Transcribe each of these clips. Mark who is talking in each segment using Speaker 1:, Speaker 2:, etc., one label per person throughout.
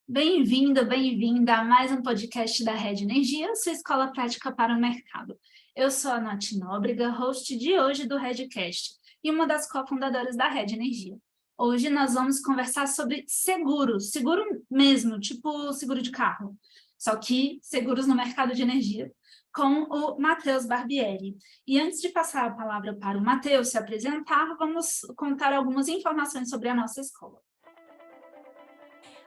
Speaker 1: Bem-vindo, bem-vinda a mais um podcast da Rede Energia, sua escola prática para o mercado. Eu sou a Nath Nóbrega, host de hoje do Redcast e uma das cofundadoras da Rede Energia. Hoje nós vamos conversar sobre seguros, seguro mesmo, tipo seguro de carro, só que seguros no mercado de energia, com o Matheus Barbieri. E antes de passar a palavra para o Matheus se apresentar, vamos contar algumas informações sobre a nossa escola.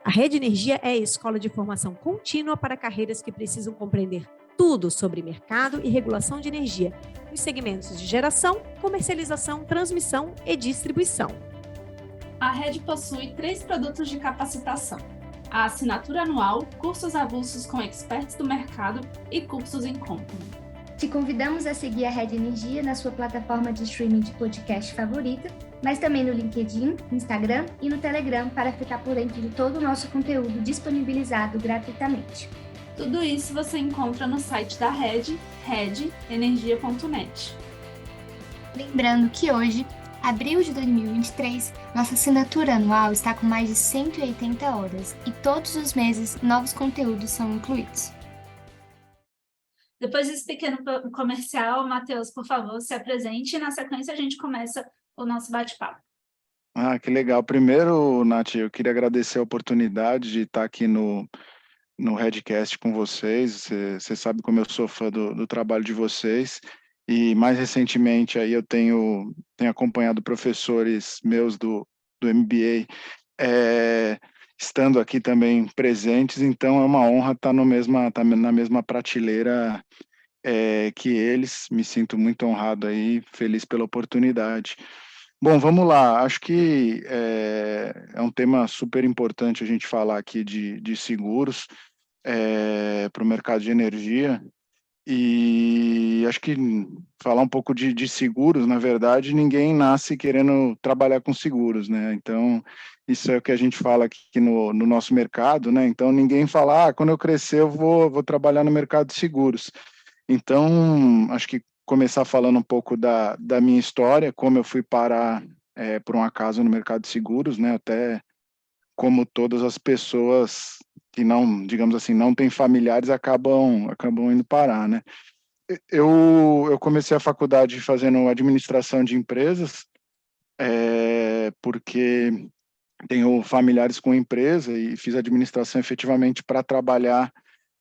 Speaker 2: A Rede Energia é a escola de formação contínua para carreiras que precisam compreender tudo sobre mercado e regulação de energia, nos segmentos de geração, comercialização, transmissão e distribuição.
Speaker 1: A Rede possui 3 produtos de capacitação: a assinatura anual, cursos avulsos com experts do mercado e cursos em company.
Speaker 3: Te convidamos a seguir a Rede Energia na sua plataforma de streaming de podcast favorita, mas também no LinkedIn, Instagram e no Telegram para ficar por dentro de todo o nosso conteúdo disponibilizado gratuitamente.
Speaker 1: Tudo isso você encontra no site da Rede, redenergia.net.
Speaker 3: Lembrando que hoje, abril de 2023, nossa assinatura anual está com mais de 180 horas e todos os meses novos conteúdos são incluídos.
Speaker 1: Depois desse pequeno comercial, Matheus, por favor, se apresente e na sequência a gente começa o nosso bate-papo.
Speaker 4: Que legal. Primeiro, Nath, eu queria agradecer a oportunidade de estar aqui no Redcast com vocês. Você sabe como eu sou fã do trabalho de vocês. E mais recentemente aí eu tenho acompanhado professores meus do MBA, estando aqui também presentes, então é uma honra estar na mesma prateleira que eles. Me sinto muito honrado aí, feliz pela oportunidade. Bom, vamos lá. Acho que é um tema super importante a gente falar aqui de seguros para o mercado de energia. E acho que falar um pouco de seguros, na verdade, ninguém nasce querendo trabalhar com seguros, né? Então, isso é o que a gente fala aqui no nosso mercado, né? Então, ninguém fala, quando eu crescer eu vou trabalhar no mercado de seguros. Então, acho que começar falando um pouco da minha história, como eu fui parar, por um acaso, no mercado de seguros, né? Até como todas as pessoas que não, digamos assim, não têm familiares acabam indo parar, né? Eu comecei a faculdade fazendo administração de empresas, porque tenho familiares com empresa e fiz administração efetivamente para trabalhar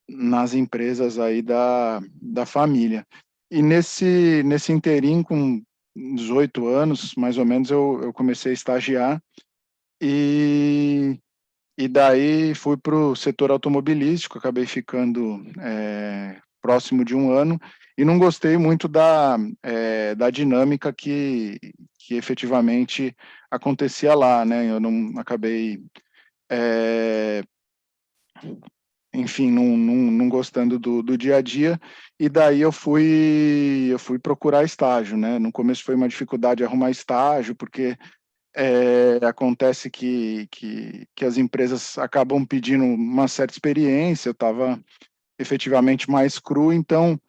Speaker 4: nas empresas aí da família. E nesse interim, com 18 anos, mais ou menos, eu comecei a estagiar e daí fui para o setor automobilístico, acabei ficando próximo de um ano e não gostei muito da dinâmica que efetivamente acontecia lá, né? Eu não acabei, enfim, não gostando do dia a dia, e daí eu fui procurar estágio, né? No começo foi uma dificuldade arrumar estágio, porque acontece que as empresas acabam pedindo uma certa experiência. Eu estava efetivamente mais cru, então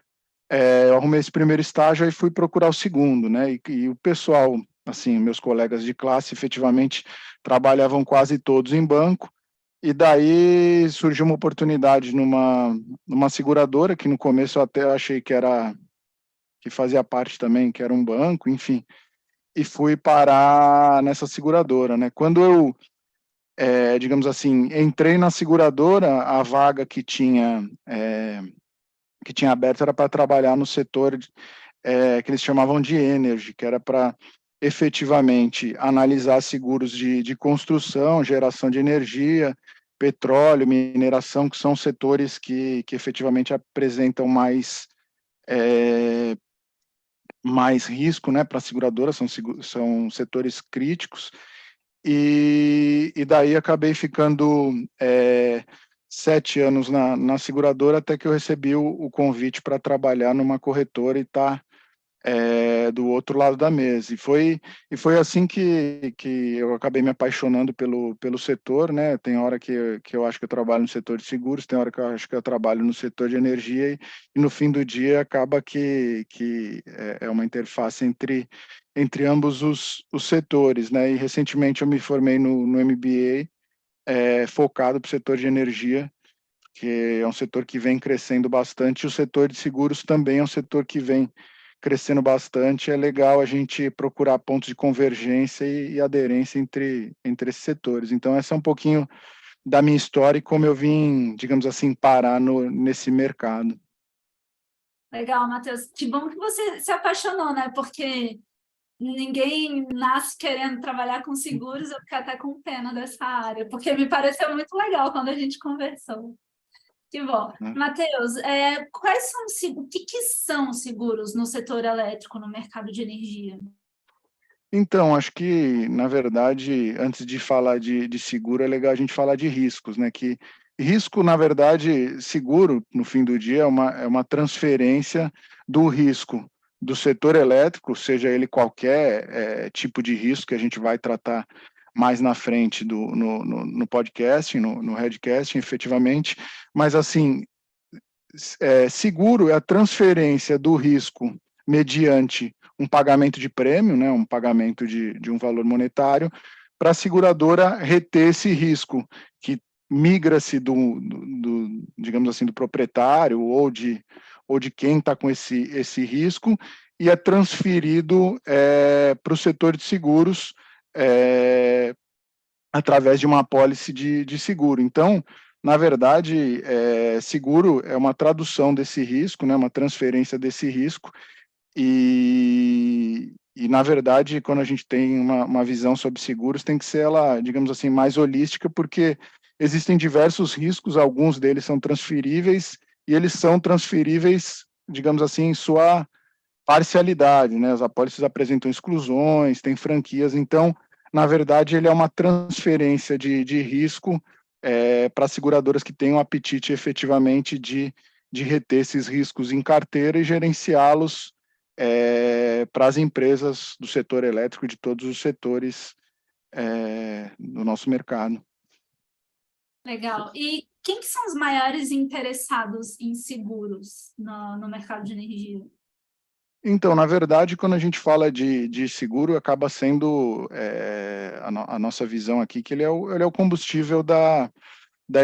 Speaker 4: eu arrumei esse primeiro estágio e fui procurar o segundo, né? E o pessoal, assim, meus colegas de classe, efetivamente trabalhavam quase todos em banco, e daí surgiu uma oportunidade numa seguradora, que no começo eu até achei que fazia parte também, que era um banco, enfim, e fui parar nessa seguradora, né? Quando eu, digamos assim, entrei na seguradora, a vaga que tinha aberto era para trabalhar no setor que eles chamavam de energy, que era para efetivamente analisar seguros de construção, geração de energia, petróleo, mineração, que são setores que efetivamente apresentam mais risco, né, para a seguradora, são setores críticos, e daí acabei ficando 7 anos na seguradora, até que eu recebi o convite para trabalhar numa corretora e estar do outro lado da mesa. E foi assim que eu acabei me apaixonando pelo setor, né? Tem hora que eu acho que eu trabalho no setor de seguros, tem hora que eu acho que eu trabalho no setor de energia, e no fim do dia acaba que é uma interface entre ambos os setores, né? E recentemente eu me formei no MBA, focado para o setor de energia, que é um setor que vem crescendo bastante, e o setor de seguros também é um setor que vem crescendo bastante. É legal a gente procurar pontos de convergência e aderência entre esses setores. Então, essa é um pouquinho da minha história e como eu vim, digamos assim, parar nesse mercado.
Speaker 1: Legal, Matheus. Que bom que você se apaixonou, né? Porque ninguém nasce querendo trabalhar com seguros, eu fiquei até com pena dessa área, porque me pareceu muito legal quando a gente conversou. Que bom.
Speaker 4: Né?
Speaker 1: Matheus, o que são seguros no setor elétrico, no mercado de energia?
Speaker 4: Então, acho que, na verdade, antes de falar de seguro, é legal a gente falar de riscos, né? Que risco, na verdade, seguro, no fim do dia, é uma transferência do risco do setor elétrico, seja ele qualquer tipo de risco que a gente vai tratar mais na frente no podcast, no Redcast, efetivamente, mas, assim, seguro é a transferência do risco mediante um pagamento de prêmio, né, um pagamento de um valor monetário, para a seguradora reter esse risco, que migra-se digamos assim, do proprietário ou de quem está com esse risco e é transferido para o setor de seguros através de uma apólice de seguro. Então, na verdade, seguro é uma tradução desse risco, né, uma transferência desse risco, e na verdade, quando a gente tem uma visão sobre seguros, tem que ser ela, digamos assim, mais holística, porque existem diversos riscos, alguns deles são transferíveis, e eles são transferíveis, digamos assim, em sua parcialidade, né? As apólices apresentam exclusões, tem franquias, então, na verdade, ele é uma transferência de risco para seguradoras que tenham apetite efetivamente de reter esses riscos em carteira e gerenciá-los para as empresas do setor elétrico, de todos os setores do nosso mercado.
Speaker 1: Legal. E quem que são os maiores interessados em seguros no mercado de energia?
Speaker 4: Então, na verdade, quando a gente fala de seguro, acaba sendo a nossa visão aqui que ele é o combustível da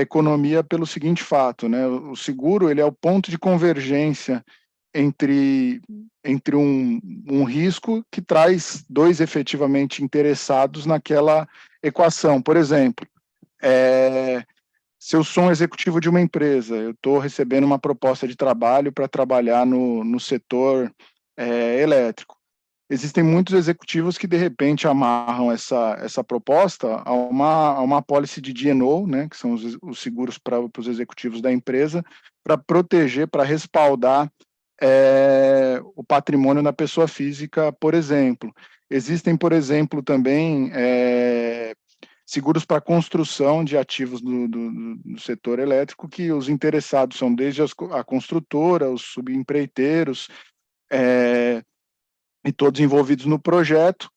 Speaker 4: economia pelo seguinte fato, né? O seguro ele é o ponto de convergência entre um risco que traz dois efetivamente interessados naquela equação. Por exemplo, se eu sou um executivo de uma empresa, eu estou recebendo uma proposta de trabalho para trabalhar no setor elétrico. Existem muitos executivos que, de repente, amarram essa proposta a uma apólice de D&O, né, que são os seguros para os executivos da empresa, para proteger, para respaldar o patrimônio da pessoa física, por exemplo. Existem, por exemplo, também seguros para construção de ativos do setor elétrico, que os interessados são desde a construtora, os subempreiteiros, e todos envolvidos no projeto.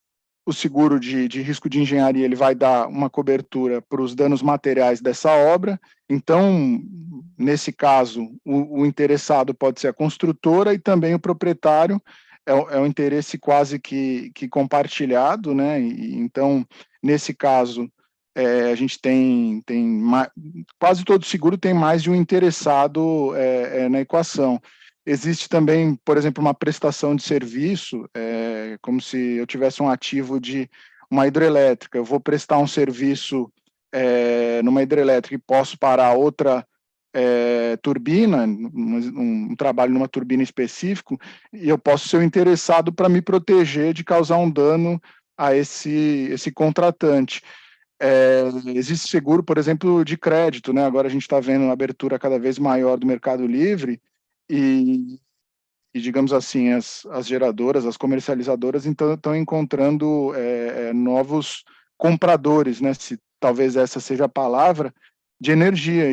Speaker 4: O seguro de risco de engenharia ele vai dar uma cobertura para os danos materiais dessa obra. Então, nesse caso, o interessado pode ser a construtora e também o proprietário. É um interesse quase que compartilhado, né? Então, nesse caso, a gente tem quase todo seguro tem mais de um interessado na equação. Existe também, por exemplo, uma prestação de serviço, como se eu tivesse um ativo de uma hidrelétrica. Eu vou prestar um serviço numa hidrelétrica e posso parar outra turbina, um trabalho numa turbina específico, e eu posso ser o interessado para me proteger de causar um dano a esse contratante. Existe seguro, por exemplo, de crédito, né? Agora a gente está vendo uma abertura cada vez maior do Mercado Livre e digamos assim, as geradoras, as comercializadoras, então estão encontrando novos compradores, né? Se talvez essa seja a palavra, de energia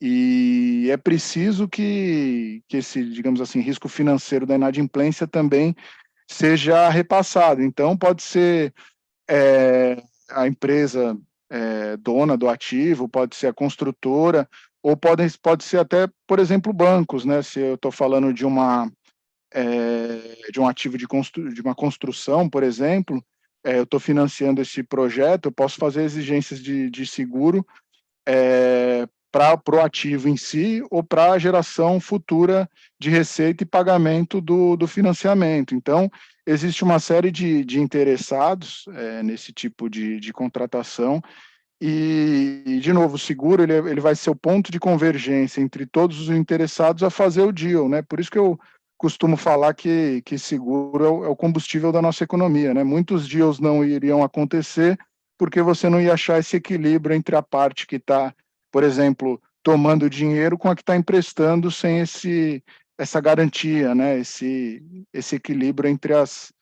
Speaker 4: e é preciso que esse, digamos assim, risco financeiro da inadimplência também seja repassado. Então, pode ser a empresa dona do ativo, pode ser a construtora, ou pode ser até, por exemplo, bancos, né? Se eu estou falando de um ativo de uma construção, por exemplo, eu estou financiando esse projeto, eu posso fazer exigências de seguro para o ativo em si ou para a geração futura de receita e pagamento do financiamento. Então, existe uma série de interessados nesse tipo de contratação e, de novo, o seguro ele vai ser o ponto de convergência entre todos os interessados a fazer o deal, né? Por isso que eu costumo falar que seguro é o combustível da nossa economia, né? Muitos deals não iriam acontecer porque você não ia achar esse equilíbrio entre a parte que está, por exemplo, tomando dinheiro com a que está emprestando sem essa garantia, né? Esse equilíbrio entre as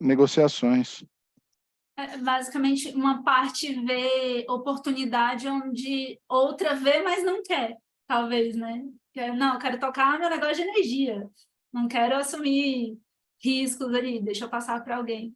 Speaker 4: negociações.
Speaker 1: Basicamente, uma parte vê oportunidade onde outra vê, mas não quer, talvez, né? Não, eu quero tocar meu negócio de energia, não quero assumir riscos ali, deixa eu passar para alguém.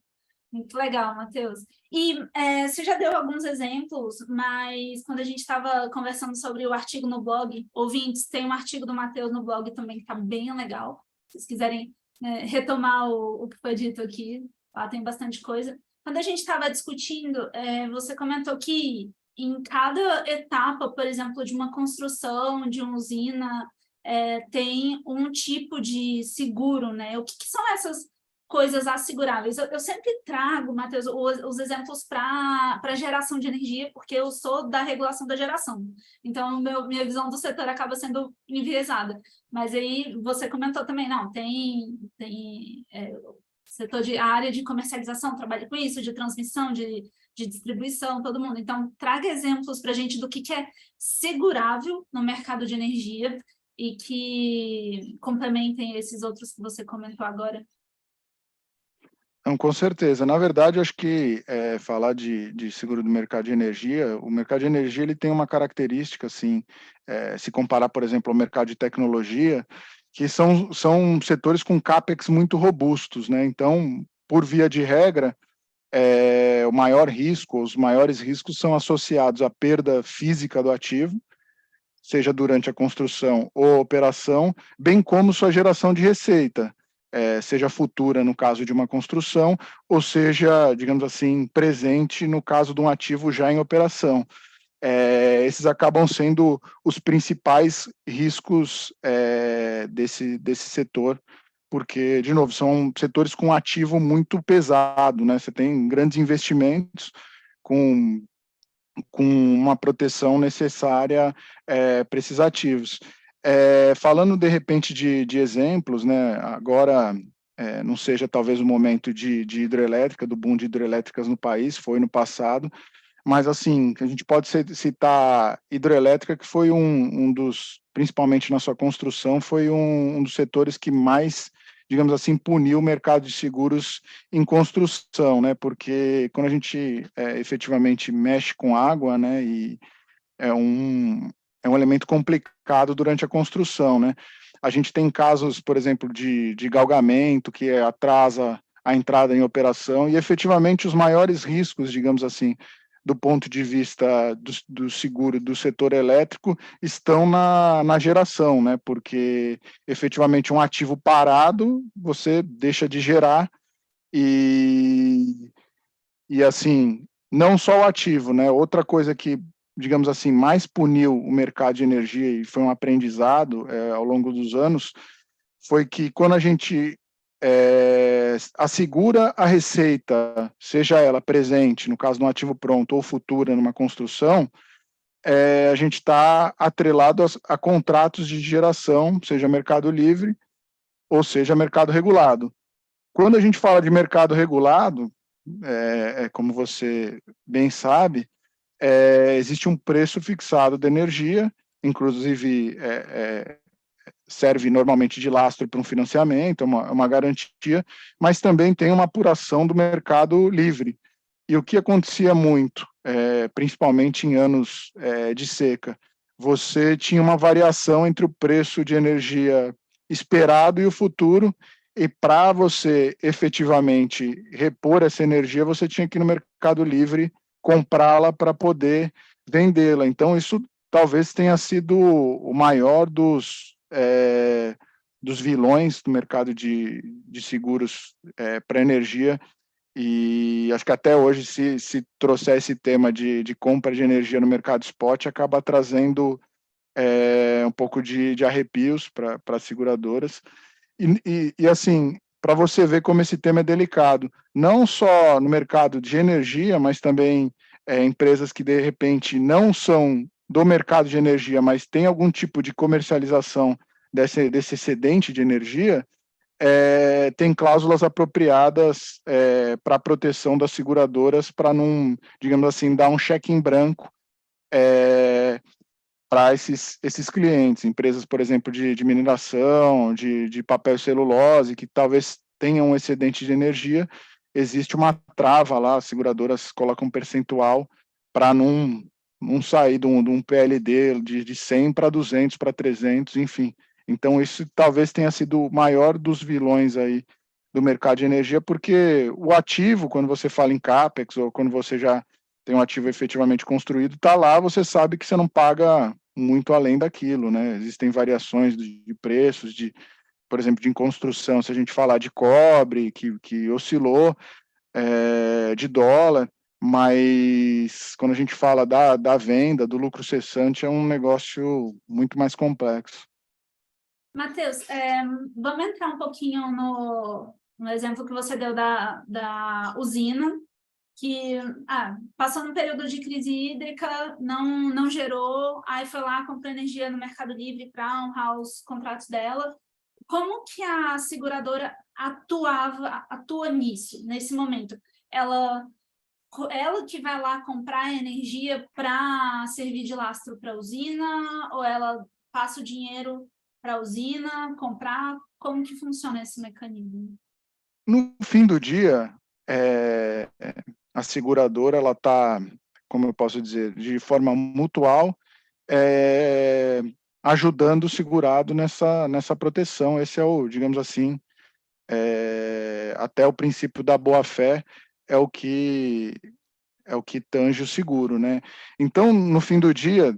Speaker 1: Muito legal, Matheus. E você já deu alguns exemplos, mas quando a gente estava conversando sobre o artigo no blog, ouvintes, tem um artigo do Matheus no blog também que está bem legal. Se vocês quiserem retomar o que foi dito aqui, lá tem bastante coisa. Quando a gente estava discutindo, você comentou que em cada etapa, por exemplo, de uma construção, de uma usina, tem um tipo de seguro, né? O que são essas coisas asseguráveis? Eu sempre trago, Matheus, os exemplos para geração de energia, porque eu sou da regulação da geração. Então, minha visão do setor acaba sendo enviesada. Mas aí você comentou também, não, tem setor a área de comercialização trabalha com isso, de transmissão, de distribuição, todo mundo. Então, traga exemplos para a gente do que é segurável no mercado de energia e que complementem esses outros que você comentou agora.
Speaker 4: Não, com certeza. Na verdade, acho que falar de seguro do mercado de energia, o mercado de energia ele tem uma característica, assim, se comparar, por exemplo, ao mercado de tecnologia, que são setores com CAPEX muito robustos, né? Então, por via de regra, o maior risco, os maiores riscos são associados à perda física do ativo, seja durante a construção ou operação, bem como sua geração de receita, seja futura no caso de uma construção, ou seja, digamos assim, presente no caso de um ativo já em operação. Esses acabam sendo os principais riscos desse setor, porque, de novo, são setores com ativo muito pesado, né? Você tem grandes investimentos com uma proteção necessária para esses ativos. Falando, de repente, de exemplos, né? Agora, não seja talvez o momento de hidrelétrica, do boom de hidrelétricas no país, foi no passado, mas, assim, a gente pode citar hidrelétrica, que foi um dos, principalmente na sua construção, foi um dos setores que mais, digamos assim, puniu o mercado de seguros em construção, né? Porque quando a gente efetivamente mexe com água, né? E é um elemento complicado durante a construção, né? A gente tem casos, por exemplo, de galgamento, que atrasa a entrada em operação, e efetivamente os maiores riscos, digamos assim, do ponto de vista do seguro do setor elétrico, estão na geração, né? Porque efetivamente um ativo parado, você deixa de gerar e assim, não só o ativo, né? Outra coisa que, digamos assim, mais puniu o mercado de energia e foi um aprendizado ao longo dos anos, foi que quando a gente assegura a receita, seja ela presente, no caso de um ativo pronto, ou futura numa construção, a gente está atrelado a contratos de geração, seja mercado livre ou seja mercado regulado. Quando a gente fala de mercado regulado, como você bem sabe, existe um preço fixado de energia, inclusive serve normalmente de lastro para um financiamento, é uma garantia, mas também tem uma apuração do mercado livre. E o que acontecia muito, principalmente em anos de seca, você tinha uma variação entre o preço de energia esperado e o futuro, e para você efetivamente repor essa energia, você tinha que ir no mercado livre comprá-la para poder vendê-la. Então, isso talvez tenha sido o maior dos vilões do mercado de seguros para energia, E acho que até hoje, se trouxer esse tema de compra de energia no mercado spot, acaba trazendo um pouco de arrepios para as seguradoras. E assim, para você ver como esse tema é delicado, não só no mercado de energia, mas também empresas que, de repente, não são do mercado de energia, mas tem algum tipo de comercialização desse excedente de energia, tem cláusulas apropriadas para a proteção das seguradoras, para não, digamos assim, dar um cheque em branco para esses clientes, empresas, por exemplo, de mineração, de papel e celulose, que talvez tenham um excedente de energia, existe uma trava lá, as seguradoras colocam um percentual para não sair de um PLD de 100 para 200, para 300, enfim. Então, isso talvez tenha sido o maior dos vilões aí do mercado de energia, porque o ativo, quando você fala em CAPEX, ou quando você já tem um ativo efetivamente construído, está lá, você sabe que você não paga muito além daquilo, né? Existem variações de preços, por exemplo, de construção, se a gente falar de cobre, que oscilou, de dólar, mas quando a gente fala da venda, do lucro cessante, é um negócio muito mais complexo.
Speaker 1: Matheus, vamos entrar um pouquinho no exemplo que você deu da usina, que passou num período de crise hídrica, não gerou, aí foi lá, comprou energia no Mercado Livre para honrar os contratos dela. Como que a seguradora atua nesse momento? Ela que vai lá comprar energia para servir de lastro para a usina, ou ela passa o dinheiro para a usina comprar? Como que funciona esse mecanismo?
Speaker 4: No fim do dia, a seguradora, ela está, como eu posso dizer, de forma mutual, ajudando o segurado nessa proteção. Esse é o, digamos assim, até o princípio da boa-fé é o que tange o seguro, né? Então, no fim do dia,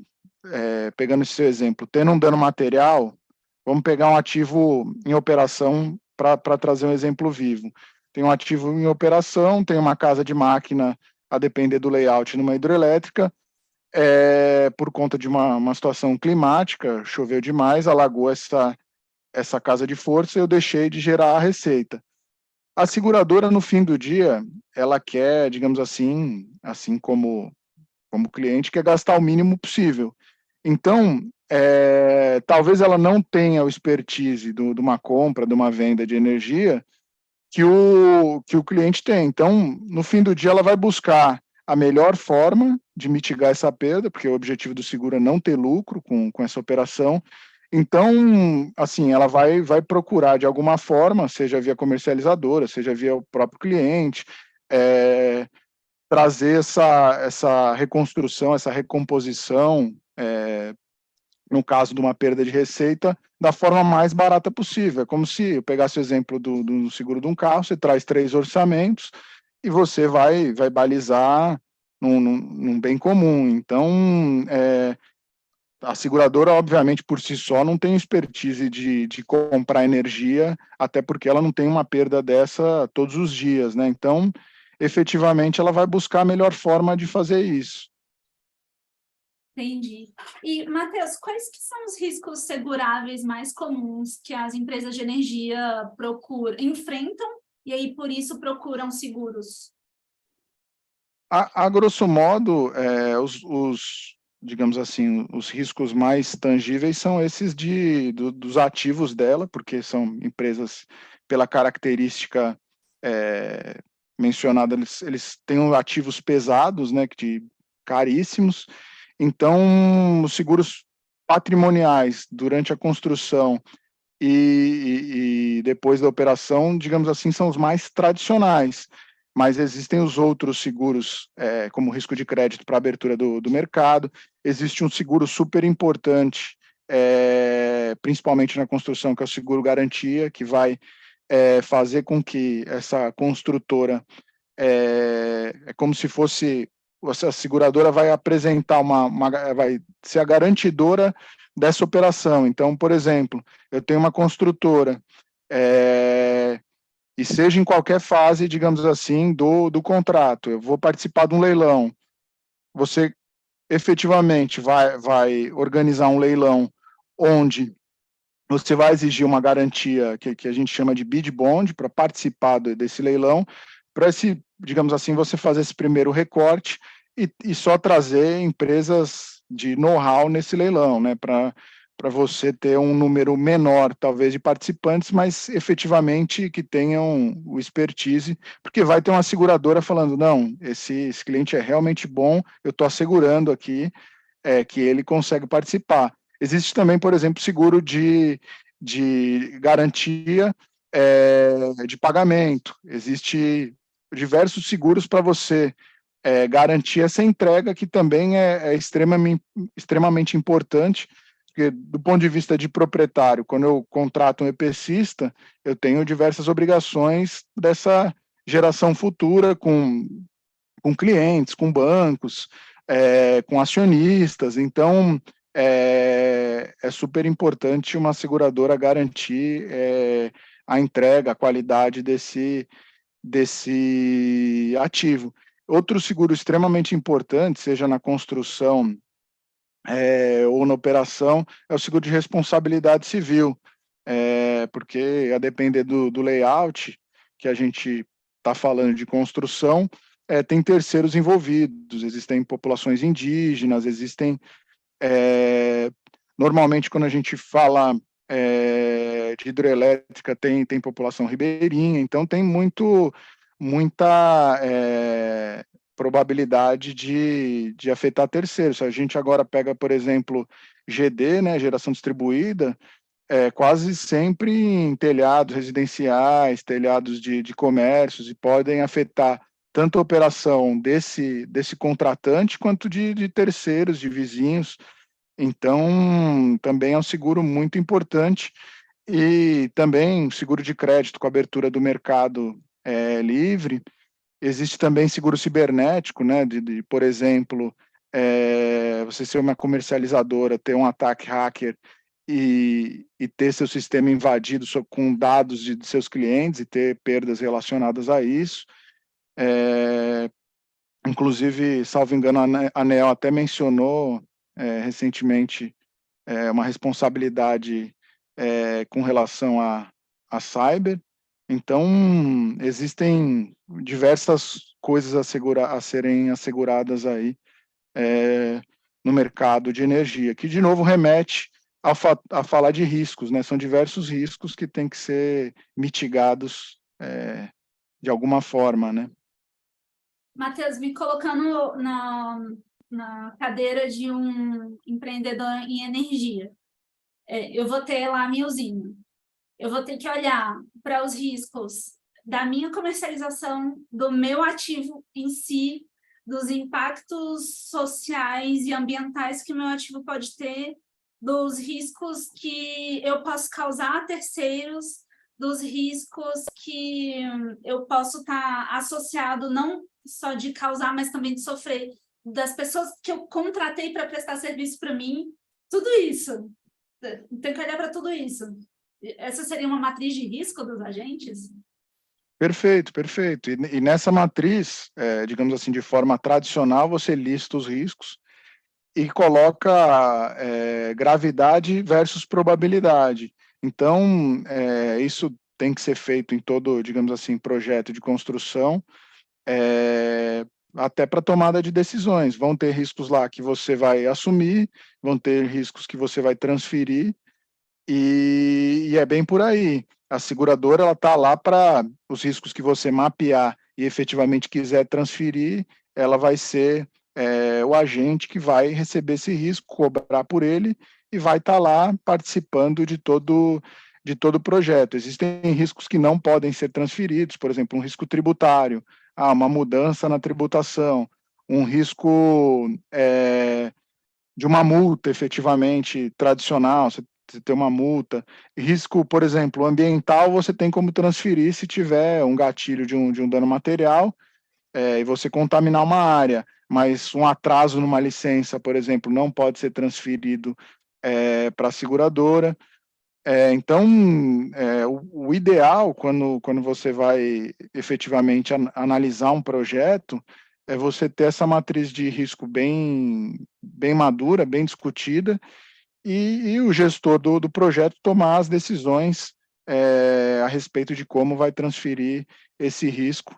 Speaker 4: pegando esse seu exemplo, tendo um dano material, vamos pegar um ativo em operação para trazer um exemplo vivo. Tem um ativo em operação, tem uma casa de máquina, a depender do layout, numa hidrelétrica, por conta de uma situação climática, choveu demais, alagou essa casa de força e eu deixei de gerar a receita. A seguradora, no fim do dia, ela quer, digamos assim como cliente, quer gastar o mínimo possível. Então, talvez ela não tenha o expertise de uma compra, de uma venda de energia que o cliente tem. Então, no fim do dia, ela vai buscar a melhor forma de mitigar essa perda, porque o objetivo do seguro é não ter lucro com essa operação. Então, assim, ela vai procurar de alguma forma, seja via comercializadora, seja via o próprio cliente, trazer essa reconstrução, essa recomposição, no caso de uma perda de receita, da forma mais barata possível. É como se eu pegasse o exemplo do seguro de um carro, você traz 3 orçamentos e você vai balizar num bem comum. Então, a seguradora, obviamente, por si só, não tem expertise de comprar energia, até porque ela não tem uma perda dessa todos os dias, né? Então, efetivamente, ela vai buscar a melhor forma de fazer isso.
Speaker 1: Entendi. E, Matheus, quais que são os riscos seguráveis mais comuns que as empresas de energia enfrentam e aí, por isso, procuram seguros?
Speaker 4: A grosso modo, digamos assim, os riscos mais tangíveis são esses dos ativos dela, porque são empresas, pela característica mencionada, eles têm ativos pesados, né, caríssimos. Então, os seguros patrimoniais durante a construção e depois da operação, digamos assim, são os mais tradicionais. Mas existem os outros seguros, como risco de crédito para abertura do mercado. Existe um seguro super importante, principalmente na construção, que é o seguro garantia, que vai fazer com que essa construtora, é como se fosse, essa seguradora vai apresentar vai ser a garantidora dessa operação. Então, por exemplo, eu tenho uma construtora, e seja em qualquer fase, digamos assim, do contrato. Eu vou participar de um leilão. Você efetivamente vai organizar um leilão onde você vai exigir uma garantia que a gente chama de bid bond para participar desse leilão, para esse, digamos assim, você fazer esse primeiro recorte e só trazer empresas de know-how nesse leilão, né, para você ter um número menor, talvez, de participantes, mas efetivamente que tenham o expertise, porque vai ter uma seguradora falando, não, esse cliente é realmente bom, eu estou assegurando aqui que ele consegue participar. Existe também, por exemplo, seguro de garantia de pagamento. Existe diversos seguros para você garantir essa entrega, que também é extremamente importante, porque do ponto de vista de proprietário, quando eu contrato um EPCista, eu tenho diversas obrigações dessa geração futura com clientes, com bancos, com acionistas. Então, é super importante uma seguradora garantir a entrega, a qualidade desse ativo. Outro seguro extremamente importante, seja na construção ou na operação, é o seguro de responsabilidade civil, porque a depender do layout que a gente está falando de construção, tem terceiros envolvidos, existem populações indígenas, existem normalmente, quando a gente fala de hidrelétrica, tem população ribeirinha, então tem muita probabilidade de afetar terceiros. Se a gente agora pega, por exemplo, GD, né, geração distribuída, quase sempre em telhados residenciais, telhados de comércios, e podem afetar tanto a operação desse contratante quanto de terceiros, de vizinhos. Então, também é um seguro muito importante, e também seguro de crédito com abertura do mercado livre. Existe também seguro cibernético, né, por exemplo, você ser uma comercializadora, ter um ataque hacker e ter seu sistema invadido com dados de seus clientes e ter perdas relacionadas a isso. Inclusive, salvo engano, a ANEEL até mencionou recentemente uma responsabilidade com relação a cyber. Então, existem diversas coisas a serem asseguradas aí no mercado de energia, que de novo remete a falar de riscos, né? São diversos riscos que têm que ser mitigados de alguma forma, né?
Speaker 1: Matheus, me colocando na cadeira de um empreendedor em energia. Eu vou ter lá a minha usina. Eu vou ter que olhar para os riscos da minha comercialização, do meu ativo em si, dos impactos sociais e ambientais que o meu ativo pode ter, dos riscos que eu posso causar a terceiros, dos riscos que eu posso estar associado, não só de causar, mas também de sofrer, das pessoas que eu contratei para prestar serviço para mim, tudo isso. Tem que olhar para tudo isso. Essa seria uma matriz de risco dos agentes?
Speaker 4: Perfeito, perfeito. E nessa matriz, digamos assim, de forma tradicional, você lista os riscos e coloca gravidade versus probabilidade. Então, isso tem que ser feito em todo, digamos assim, projeto de construção, até para tomada de decisões. Vão ter riscos lá que você vai assumir, vão ter riscos que você vai transferir, e é bem por aí. A seguradora ela está lá para os riscos que você mapear e efetivamente quiser transferir, ela vai ser o agente que vai receber esse risco, cobrar por ele, e vai estar lá participando de todo o projeto. Existem riscos que não podem ser transferidos, por exemplo, um risco tributário, uma mudança na tributação, um risco de uma multa efetivamente tradicional, você ter uma multa. Risco, por exemplo, ambiental, você tem como transferir se tiver um gatilho de um dano material e você contaminar uma área, mas um atraso numa licença, por exemplo, não pode ser transferido para a seguradora. Então, o ideal, quando você vai efetivamente analisar um projeto, é você ter essa matriz de risco bem madura, bem discutida, e o gestor do projeto tomar as decisões a respeito de como vai transferir esse risco,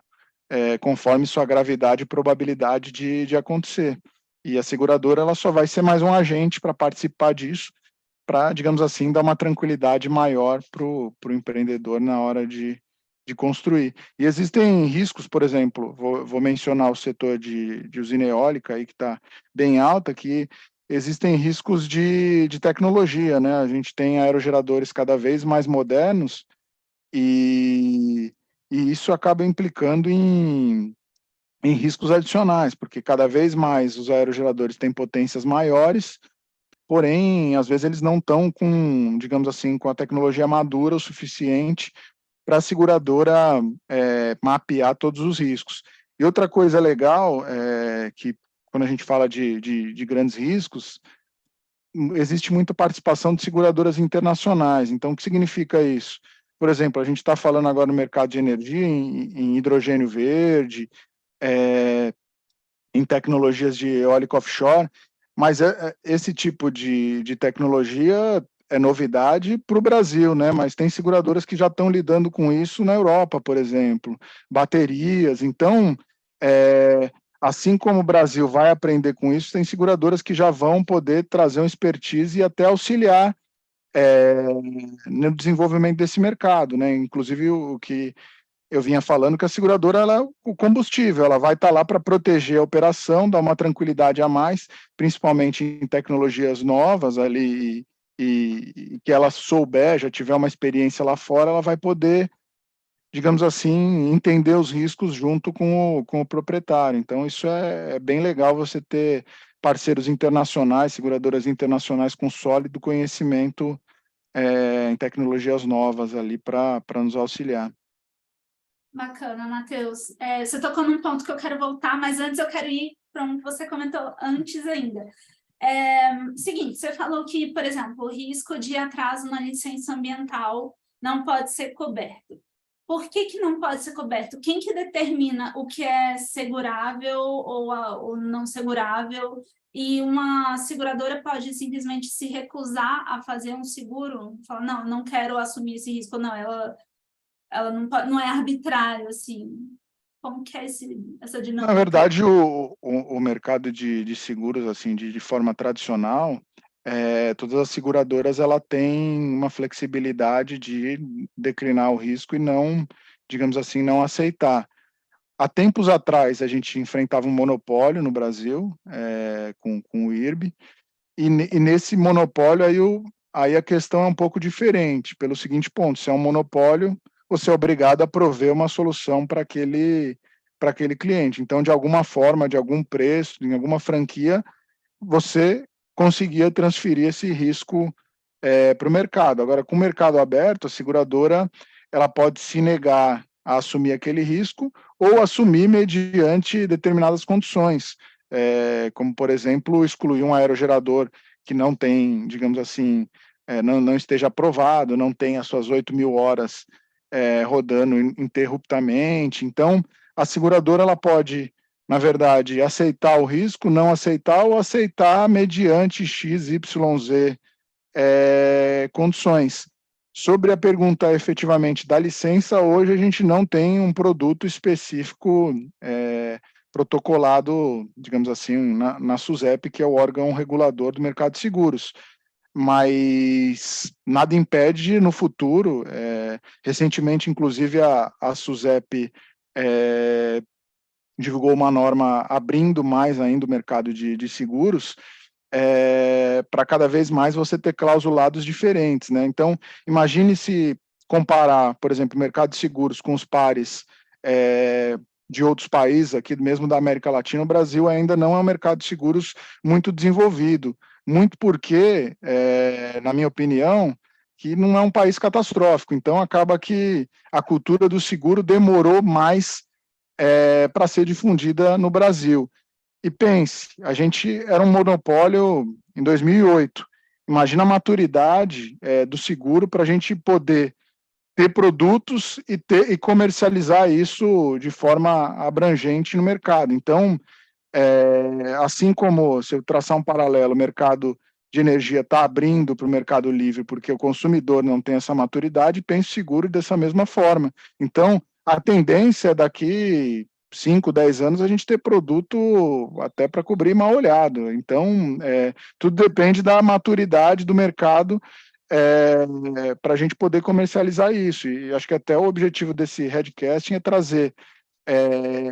Speaker 4: conforme sua gravidade e probabilidade de acontecer. E a seguradora ela só vai ser mais um agente para participar disso, para, digamos assim, dar uma tranquilidade maior para o empreendedor na hora de construir. E existem riscos, por exemplo, vou mencionar o setor de usina eólica, aí, que está bem alta, que existem riscos de tecnologia, né? A gente tem aerogeradores cada vez mais modernos e isso acaba implicando em riscos adicionais, porque cada vez mais os aerogeradores têm potências maiores, porém, às vezes eles não estão com, digamos assim, com a tecnologia madura o suficiente para a seguradora mapear todos os riscos. E outra coisa legal é que, quando a gente fala de grandes riscos, existe muita participação de seguradoras internacionais. Então, o que significa isso? Por exemplo, a gente está falando agora no mercado de energia, em hidrogênio verde, em tecnologias de eólica offshore, mas esse tipo de tecnologia é novidade para o Brasil, né? Mas tem seguradoras que já estão lidando com isso na Europa, por exemplo, baterias. Então, assim como o Brasil vai aprender com isso, tem seguradoras que já vão poder trazer uma expertise e até auxiliar no desenvolvimento desse mercado, né? Inclusive o que eu vinha falando, que a seguradora ela é o combustível, ela vai estar lá para proteger a operação, dar uma tranquilidade a mais, principalmente em tecnologias novas ali, e que ela souber, já tiver uma experiência lá fora, ela vai poder, digamos assim, entender os riscos junto com o proprietário. Então, isso é bem legal, você ter parceiros internacionais, seguradoras internacionais com sólido conhecimento em tecnologias novas ali para nos auxiliar.
Speaker 1: Bacana, Matheus. Você tocou num ponto que eu quero voltar, mas antes eu quero ir para um que você comentou antes ainda. Seguinte, você falou que, por exemplo, o risco de atraso na licença ambiental não pode ser coberto. Por que não pode ser coberto? Quem que determina o que é segurável ou não segurável? E uma seguradora pode simplesmente se recusar a fazer um seguro? Falar, não quero assumir esse risco. Não, ela não é arbitrário, assim. Como que é essa dinâmica?
Speaker 4: Na verdade, o mercado de seguros, assim, de forma tradicional, todas as seguradoras ela tem uma flexibilidade de declinar o risco e não, digamos assim, não aceitar. Há tempos atrás, a gente enfrentava um monopólio no Brasil, com o IRB, e nesse monopólio aí a questão é um pouco diferente, pelo seguinte ponto: se é um monopólio, você é obrigado a prover uma solução para aquele cliente. Então, de alguma forma, de algum preço, em alguma franquia, você conseguia transferir esse risco para o mercado. Agora, com o mercado aberto, a seguradora ela pode se negar a assumir aquele risco ou assumir mediante determinadas condições, como, por exemplo, excluir um aerogerador que não tem, digamos assim, não esteja aprovado, não tem as suas 8.000 horas rodando interruptamente. Então, a seguradora ela pode, na verdade, aceitar o risco, não aceitar ou aceitar mediante X, Y, Z condições. Sobre a pergunta efetivamente da licença, hoje a gente não tem um produto específico protocolado, digamos assim, na SUSEP, que é o órgão regulador do mercado de seguros. Mas nada impede no futuro, recentemente, inclusive, a SUSEP divulgou uma norma abrindo mais ainda o mercado de seguros, para cada vez mais você ter clausulados diferentes, né? Então, imagine se comparar, por exemplo, o mercado de seguros com os pares de outros países, aqui mesmo da América Latina. O Brasil ainda não é um mercado de seguros muito desenvolvido, muito porque, na minha opinião, que não é um país catastrófico. Então, acaba que a cultura do seguro demorou mais para ser difundida no Brasil. E pense, a gente era um monopólio em 2008, imagina a maturidade do seguro para a gente poder ter produtos e comercializar isso de forma abrangente no mercado. Então, assim como, se eu traçar um paralelo, o mercado de energia está abrindo para o mercado livre porque o consumidor não tem essa maturidade, penso seguro dessa mesma forma. Então, a tendência é daqui 5, 10 anos a gente ter produto até para cobrir mal olhado. Então, tudo depende da maturidade do mercado para a gente poder comercializar isso. E acho que até o objetivo desse Redcasting é trazer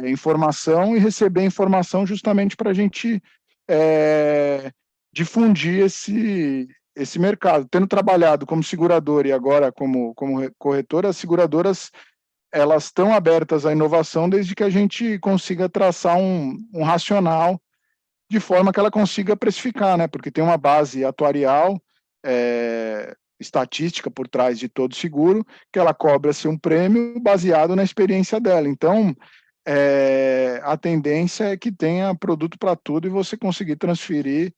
Speaker 4: informação e receber informação justamente para a gente difundir esse mercado. Tendo trabalhado como seguradora e agora como corretora, as seguradoras elas estão abertas à inovação desde que a gente consiga traçar um racional de forma que ela consiga precificar, né? Porque tem uma base atuarial, estatística por trás de todo seguro, que ela cobra-se um prêmio baseado na experiência dela. Então, a tendência é que tenha produto para tudo e você conseguir transferir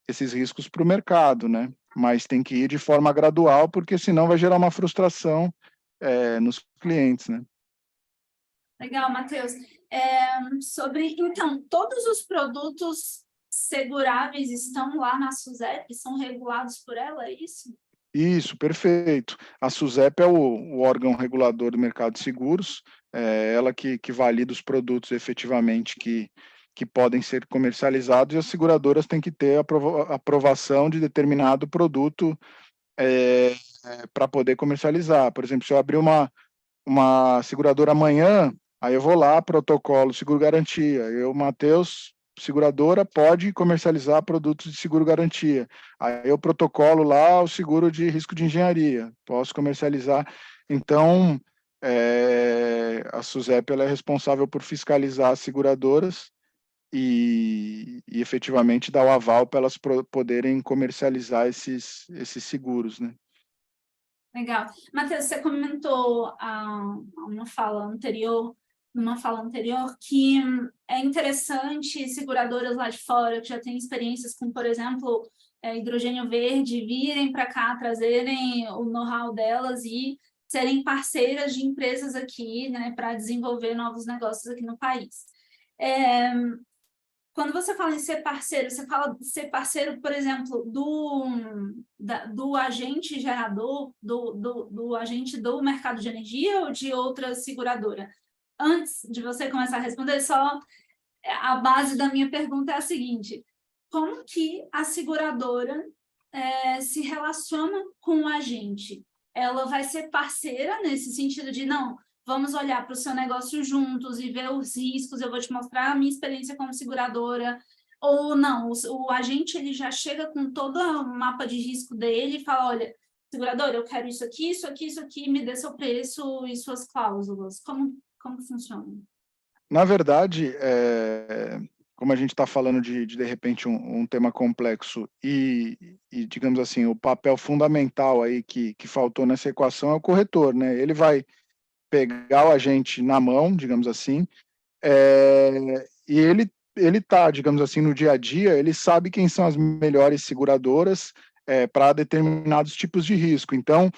Speaker 4: esses riscos para o mercado, né? Mas tem que ir de forma gradual, porque senão vai gerar uma frustração nos clientes, né?
Speaker 1: Legal, Matheus. Então, todos os produtos seguráveis estão lá na SUSEP, são regulados por ela, é isso?
Speaker 4: Isso, perfeito. A SUSEP é o órgão regulador do mercado de seguros, ela que valida os produtos efetivamente que podem ser comercializados, e as seguradoras têm que ter a aprovação de determinado produto para poder comercializar. Por exemplo, se eu abrir uma seguradora amanhã, aí eu vou lá, protocolo seguro-garantia. Eu, Matheus, seguradora, pode comercializar produtos de seguro-garantia. Aí eu protocolo lá o seguro de risco de engenharia, posso comercializar. Então, a SUSEP ela é responsável por fiscalizar as seguradoras e efetivamente dar o aval para elas poderem comercializar esses seguros, né?
Speaker 1: Legal. Matheus, você comentou numa fala anterior, que é interessante seguradoras lá de fora que já têm experiências com, por exemplo, hidrogênio verde, virem para cá, trazerem o know-how delas e serem parceiras de empresas aqui, né, para desenvolver novos negócios aqui no país. Quando você fala em ser parceiro, você fala de ser parceiro, por exemplo, do agente gerador, do agente do mercado de energia ou de outra seguradora? Antes de você começar a responder, só a base da minha pergunta é a seguinte: como que a seguradora se relaciona com o agente? Ela vai ser parceira nesse sentido de, não, vamos olhar para o seu negócio juntos e ver os riscos, eu vou te mostrar a minha experiência como seguradora, ou não, o agente ele já chega com todo o mapa de risco dele e fala, olha, seguradora, eu quero isso aqui, isso aqui, isso aqui, me dê seu preço e suas cláusulas. Como funciona?
Speaker 4: Na verdade, como a gente está falando de repente, um tema complexo e, digamos assim, o papel fundamental aí que faltou nessa equação é o corretor, né? Ele vai pegar o agente na mão, digamos assim, e ele está, digamos assim, no dia a dia, ele sabe quem são as melhores seguradoras para determinados tipos de risco. Então,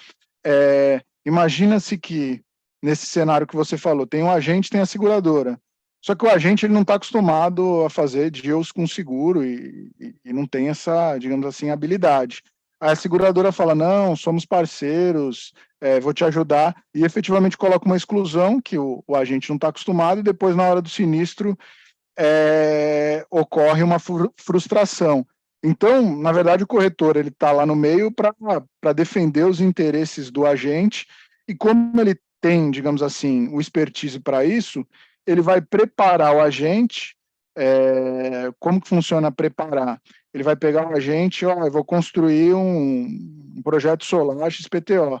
Speaker 4: imagina-se que nesse cenário que você falou, tem um agente, tem a seguradora. Só que o agente ele não está acostumado a fazer deals com seguro e não tem essa, digamos assim, habilidade. Aí a seguradora fala, não, somos parceiros, vou te ajudar, e efetivamente coloca uma exclusão que o agente não está acostumado, e depois, na hora do sinistro, ocorre uma frustração. Então, na verdade, o corretor ele está lá no meio para defender os interesses do agente, e como ele tem, digamos assim, o expertise para isso, ele vai preparar o agente. Como que funciona preparar? Ele vai pegar o agente, eu vou construir um projeto solar XPTO.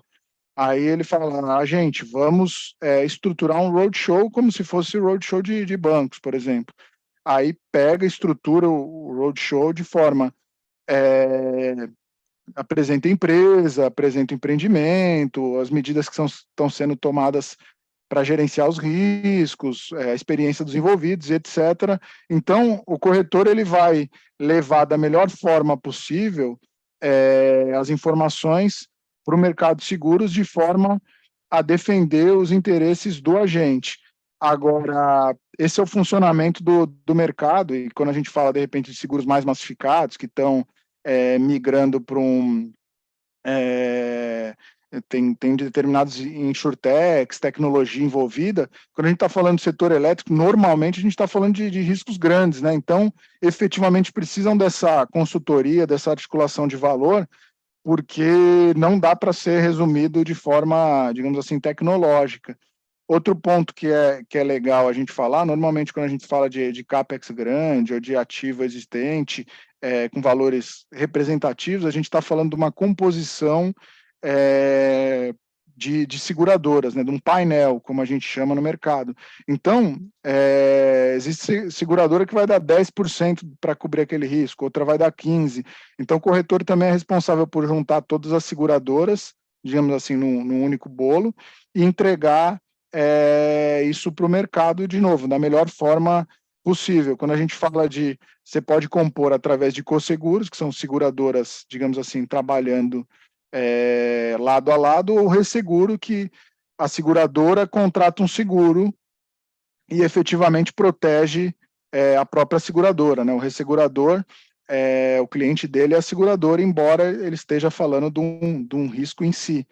Speaker 4: Aí ele fala, agente, vamos estruturar um roadshow como se fosse roadshow de bancos, por exemplo. Aí pega, estrutura o roadshow de forma apresenta a empresa, apresenta o empreendimento, as medidas que estão sendo tomadas para gerenciar os riscos, a experiência dos envolvidos, etc. Então, o corretor ele vai levar da melhor forma possível as informações para o mercado de seguros de forma a defender os interesses do agente. Agora, esse é o funcionamento do mercado, e quando a gente fala, de repente, de seguros mais massificados, que estão migrando para um... tem determinados insurtechs, tecnologia envolvida. Quando a gente está falando do setor elétrico, normalmente a gente está falando de riscos grandes, né? Então, efetivamente, precisam dessa consultoria, dessa articulação de valor, porque não dá para ser resumido de forma, digamos assim, tecnológica. Outro ponto que é legal a gente falar, normalmente quando a gente fala de CAPEX grande ou de ativo existente, com valores representativos, a gente está falando de uma composição de seguradoras, né, de um painel, como a gente chama no mercado. Então, existe seguradora que vai dar 10% para cobrir aquele risco, outra vai dar 15%. Então, o corretor também é responsável por juntar todas as seguradoras, digamos assim, num único bolo, e entregar isso para o mercado, de novo, da melhor forma possível. Quando a gente fala você pode compor através de co-seguros, que são seguradoras, digamos assim, trabalhando lado a lado, ou resseguro, que a seguradora contrata um seguro e efetivamente protege a própria seguradora, né? O ressegurador, o cliente dele é a seguradora, embora ele esteja falando de um risco em si.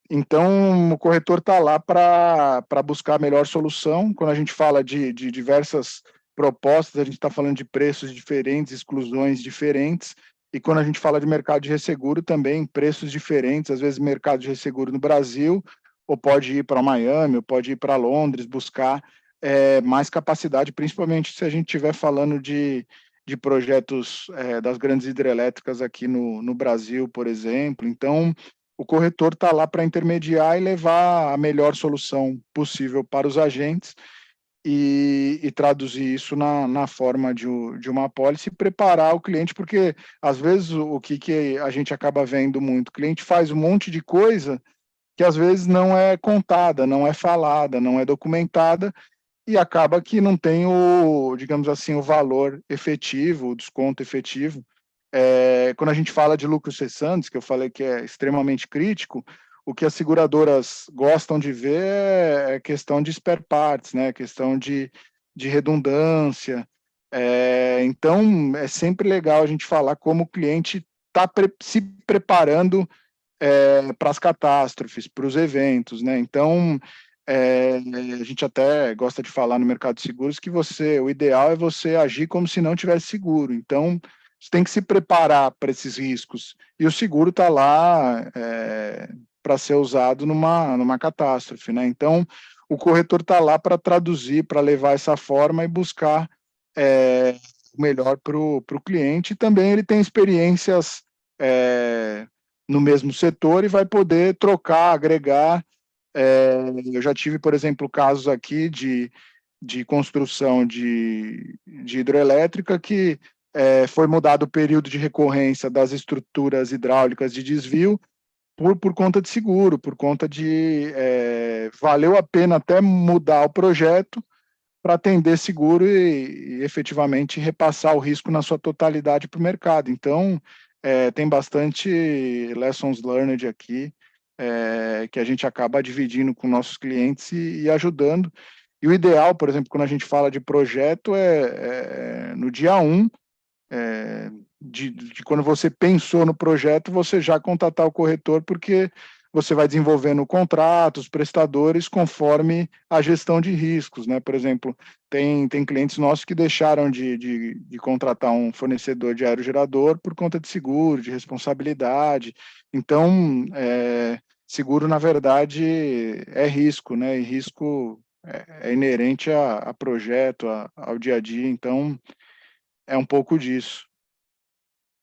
Speaker 4: Então, o corretor está lá para buscar a melhor solução. Quando a gente fala de diversas propostas, a gente está falando de preços diferentes, exclusões diferentes, e quando a gente fala de mercado de resseguro, também preços diferentes, às vezes mercado de resseguro no Brasil, ou pode ir para Miami, ou pode ir para Londres, buscar mais capacidade, principalmente se a gente estiver falando de projetos das grandes hidrelétricas aqui no Brasil, por exemplo. Então, o corretor está lá para intermediar e levar a melhor solução possível para os agentes e traduzir isso na forma de uma apólice e preparar o cliente, porque às vezes o que a gente acaba vendo muito, o cliente faz um monte de coisa que às vezes não é contada, não é falada, não é documentada, e acaba que não tem digamos assim, o valor efetivo, o desconto efetivo. Quando a gente fala de lucros cessantes, que eu falei que é extremamente crítico, o que as seguradoras gostam de ver é questão de spare parts, né? Questão de redundância. Então, é sempre legal a gente falar como o cliente está se preparando para as catástrofes, para os eventos, né? Então, a gente até gosta de falar no mercado de seguros que o ideal é você agir como se não tivesse seguro. Então, você tem que se preparar para esses riscos. E o seguro está lá para ser usado numa catástrofe, né? Então, o corretor está lá para traduzir, para levar essa forma e buscar o melhor para o cliente. E também ele tem experiências no mesmo setor e vai poder trocar, agregar. Eu já tive, por exemplo, casos aqui de construção de hidroelétrica que foi mudado o período de recorrência das estruturas hidráulicas de desvio por conta de seguro, por conta valeu a pena até mudar o projeto para atender seguro e efetivamente repassar o risco na sua totalidade para o mercado. Então, tem bastante lessons learned aqui, que a gente acaba dividindo com nossos clientes e ajudando. E o ideal, por exemplo, quando a gente fala de projeto, no dia 1, de quando você pensou no projeto, você já contatar o corretor, porque você vai desenvolvendo o contrato, os prestadores, conforme a gestão de riscos, né? Por exemplo, tem clientes nossos que deixaram de contratar um fornecedor de aerogerador por conta de seguro, de responsabilidade. Então, seguro, na verdade, é risco, né? E risco é inerente a projeto, ao dia a dia. Então, é um pouco disso.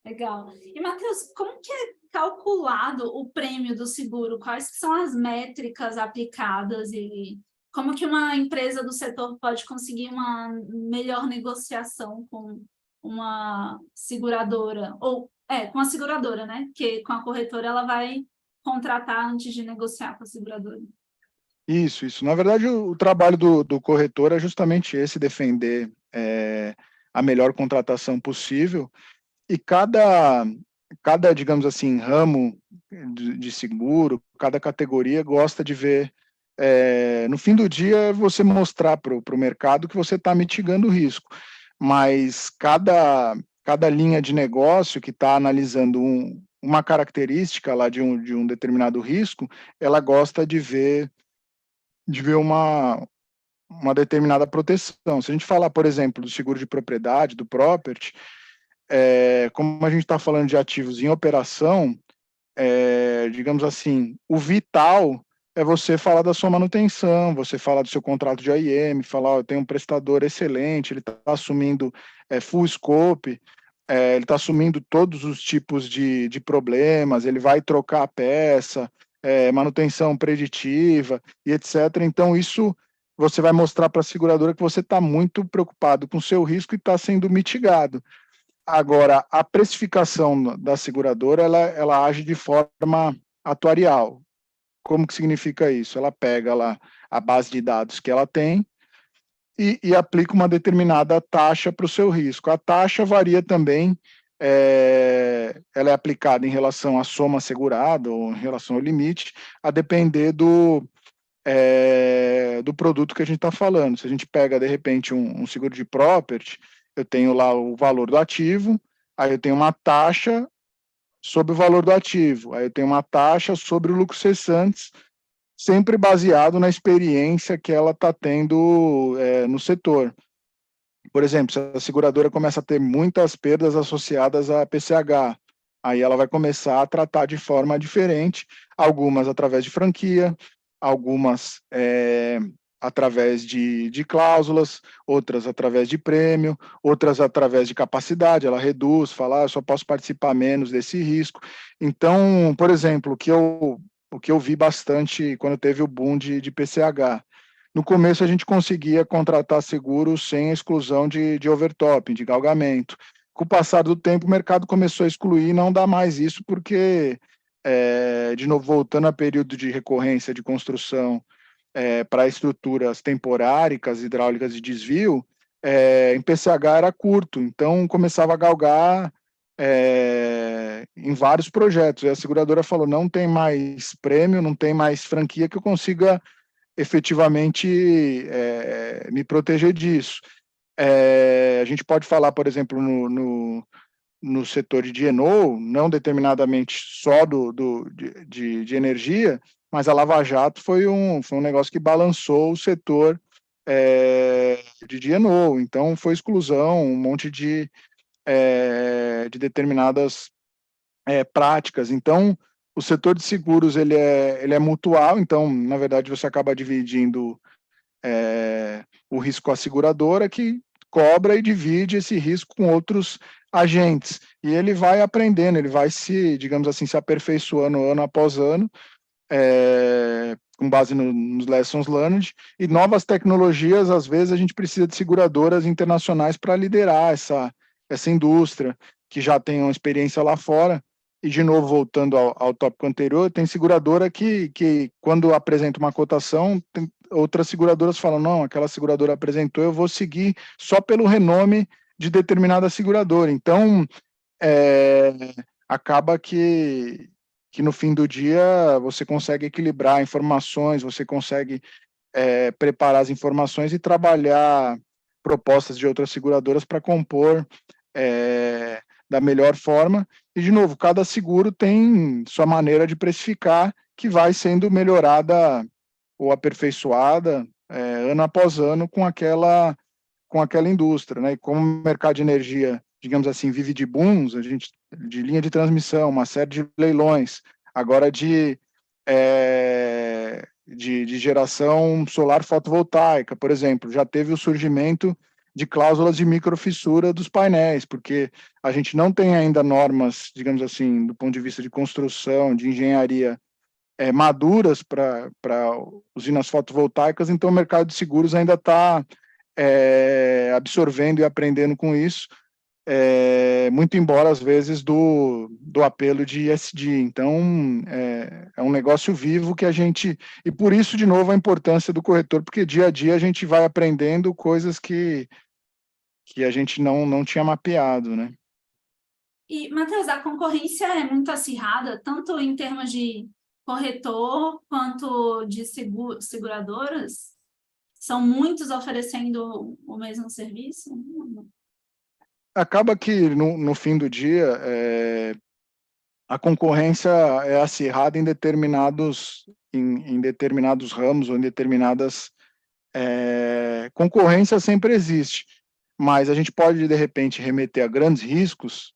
Speaker 1: Legal. E, Matheus, como que é calculado o prêmio do seguro? Quais são as métricas aplicadas e como que uma empresa do setor pode conseguir uma melhor negociação com uma seguradora? Ou, com a seguradora, né? Porque com a corretora ela vai contratar antes de negociar com a seguradora.
Speaker 4: Isso. Na verdade, o trabalho do corretor é justamente esse, defender a melhor contratação possível, e cada, digamos assim, ramo de seguro, cada categoria gosta de ver, no fim do dia, você mostrar para o mercado que você está mitigando o risco, mas cada linha de negócio que está analisando uma característica lá de um determinado risco, ela gosta de ver uma determinada proteção. Se a gente falar, por exemplo, do seguro de propriedade, do property, como a gente está falando de ativos em operação, digamos assim, o vital é você falar da sua manutenção, você falar do seu contrato de AIM, falar, eu tenho um prestador excelente, ele está assumindo full scope, ele está assumindo todos os tipos de problemas, ele vai trocar a peça, manutenção preditiva e etc. Então, isso você vai mostrar para a seguradora que você está muito preocupado com o seu risco e está sendo mitigado. Agora, a precificação da seguradora, ela age de forma atuarial. Como que significa isso? Ela pega lá a base de dados que ela tem e aplica uma determinada taxa para o seu risco. A taxa varia também, ela é aplicada em relação à soma assegurada ou em relação ao limite, a depender do produto que a gente está falando. Se a gente pega, de repente, um seguro de property, eu tenho lá o valor do ativo, aí eu tenho uma taxa sobre o valor do ativo, aí eu tenho uma taxa sobre o lucro cessante, sempre baseado na experiência que ela está tendo no setor. Por exemplo, se a seguradora começa a ter muitas perdas associadas a PCH, aí ela vai começar a tratar de forma diferente, algumas através de franquia, algumas através de cláusulas, outras através de prêmio, outras através de capacidade, ela reduz, fala, eu só posso participar menos desse risco. Então, por exemplo, o que eu vi bastante quando teve o boom de PCH, no começo a gente conseguia contratar seguros sem exclusão de overtopping, de galgamento. Com o passar do tempo, o mercado começou a excluir e não dá mais isso, porque, de novo, voltando a período de recorrência de construção para estruturas temporáricas, hidráulicas de desvio, em PCH era curto, então começava a galgar em vários projetos. E a seguradora falou, não tem mais prêmio, não tem mais franquia que eu consiga efetivamente me proteger disso. A gente pode falar, por exemplo, no setor de D&O, não determinadamente só de energia, mas a Lava Jato foi um negócio que balançou o setor de D&O, então foi exclusão, um monte de determinadas práticas. Então, o setor de seguros ele é mutual, então, na verdade, você acaba dividindo o risco com a seguradora, que cobra e divide esse risco com outros agentes. E ele vai aprendendo, ele vai digamos assim, se aperfeiçoando ano após ano, com base nos lessons learned, e novas tecnologias, às vezes a gente precisa de seguradoras internacionais para liderar essa indústria, que já tem uma experiência lá fora. E, de novo, voltando ao tópico anterior, tem seguradora que quando apresenta uma cotação, outras seguradoras falam, não, aquela seguradora apresentou, eu vou seguir só pelo renome de determinada seguradora. Então, acaba que no fim do dia você consegue equilibrar informações, você consegue preparar as informações e trabalhar propostas de outras seguradoras para compor da melhor forma. E, de novo, cada seguro tem sua maneira de precificar, que vai sendo melhorada ou aperfeiçoada ano após ano com aquela indústria, né? E como o mercado de energia, digamos assim, vive de booms, a gente de linha de transmissão, uma série de leilões, agora de geração solar fotovoltaica, por exemplo, já teve o surgimento de cláusulas de microfissura dos painéis, porque a gente não tem ainda normas, digamos assim, do ponto de vista de construção, de engenharia, maduras para usinas fotovoltaicas, então o mercado de seguros ainda está absorvendo e aprendendo com isso, muito embora às vezes do apelo de ESG. Então, é um negócio vivo que a gente... E por isso, de novo, a importância do corretor, porque dia a dia a gente vai aprendendo coisas que a gente não tinha mapeado, né?
Speaker 1: E, Matheus, a concorrência é muito acirrada, tanto em termos de corretor quanto de seguradoras? São muitos oferecendo o mesmo serviço?
Speaker 4: Acaba que, no fim do dia, a concorrência é acirrada em determinados ramos ou em determinadas... concorrência sempre existe, mas a gente pode, de repente, remeter a grandes riscos,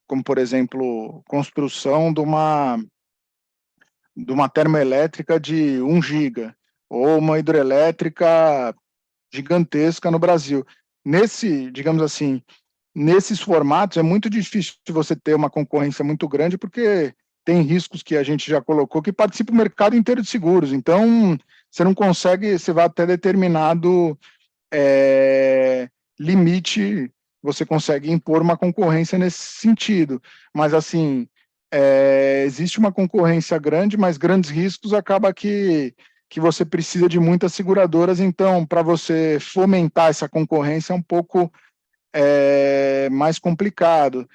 Speaker 4: como, por exemplo, construção de uma termoelétrica de 1 giga, ou uma hidrelétrica gigantesca no Brasil. Digamos assim, nesses formatos é muito difícil você ter uma concorrência muito grande, porque tem riscos que a gente já colocou que participa o mercado inteiro de seguros. Então, você não consegue, você vai até determinado limite, você consegue impor uma concorrência nesse sentido. Mas, assim, existe uma concorrência grande, mas grandes riscos acaba que você precisa de muitas seguradoras. Então, para você fomentar essa concorrência é um pouco mais complicado.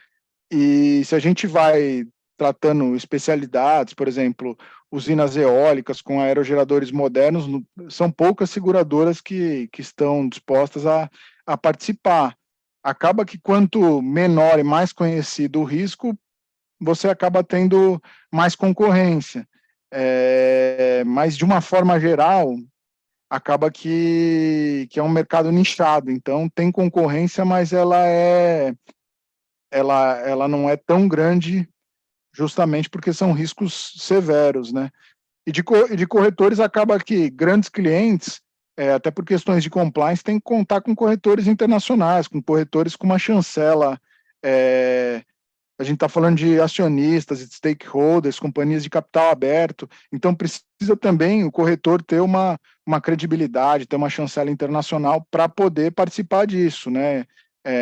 Speaker 4: E se a gente vai tratando especialidades, por exemplo, usinas eólicas com aerogeradores modernos, são poucas seguradoras que estão dispostas a participar. Acaba que quanto menor e mais conhecido o risco, você acaba tendo mais concorrência. Mas, de uma forma geral, acaba que é um mercado nichado, então tem concorrência, mas ela não é tão grande, justamente porque são riscos severos, né? E de corretores acaba que grandes clientes, até por questões de compliance, tem que contar com corretores internacionais, com corretores com uma chancela. A gente está falando de acionistas, stakeholders, companhias de capital aberto, então precisa também o corretor ter uma credibilidade, ter uma chancela internacional para poder participar disso, né?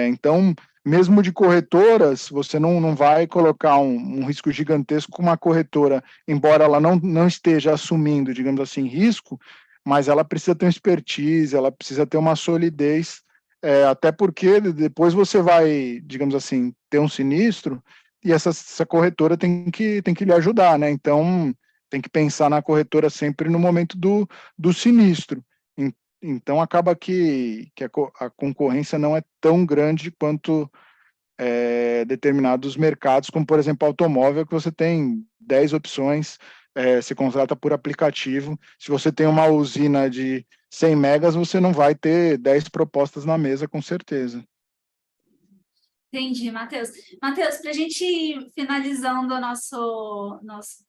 Speaker 4: Então, mesmo de corretoras, você não vai colocar um risco gigantesco com uma corretora, embora ela não esteja assumindo, digamos assim, risco, mas ela precisa ter uma expertise, ela precisa ter uma solidez, até porque depois você vai, digamos assim, ter um sinistro e essa corretora tem que lhe ajudar, né? Então, tem que pensar na corretora sempre no momento do sinistro. Então, acaba que a concorrência não é tão grande quanto determinados mercados, como, por exemplo, automóvel, que você tem 10 opções, você contrata por aplicativo. Se você tem uma usina de 100 megas, você não vai ter 10 propostas na mesa, com certeza.
Speaker 1: Entendi, Matheus. Matheus, para a gente ir finalizando o nosso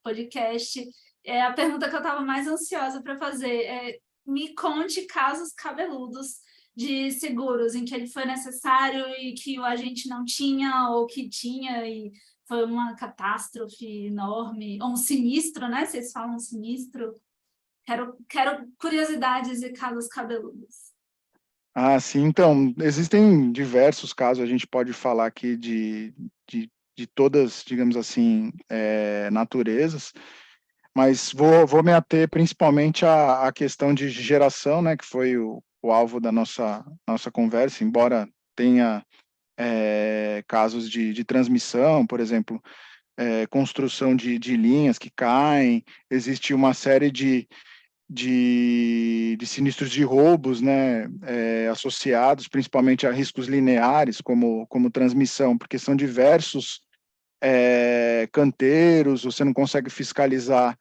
Speaker 1: podcast, a pergunta que eu estava mais ansiosa para fazer é: me conte casos cabeludos de seguros em que ele foi necessário e que o agente não tinha, ou que tinha e foi uma catástrofe enorme, ou um sinistro, né? Vocês falam sinistro. Quero curiosidades e casos cabeludos.
Speaker 4: Ah, sim. Então, existem diversos casos, a gente pode falar aqui de todas, digamos assim, naturezas, mas vou me ater principalmente à questão de geração, né, que foi o alvo da nossa conversa, embora tenha casos de transmissão, por exemplo, construção de linhas que caem, existe uma série de sinistros de roubos, né, associados principalmente a riscos lineares, como transmissão, porque são diversos canteiros, você não consegue fiscalizar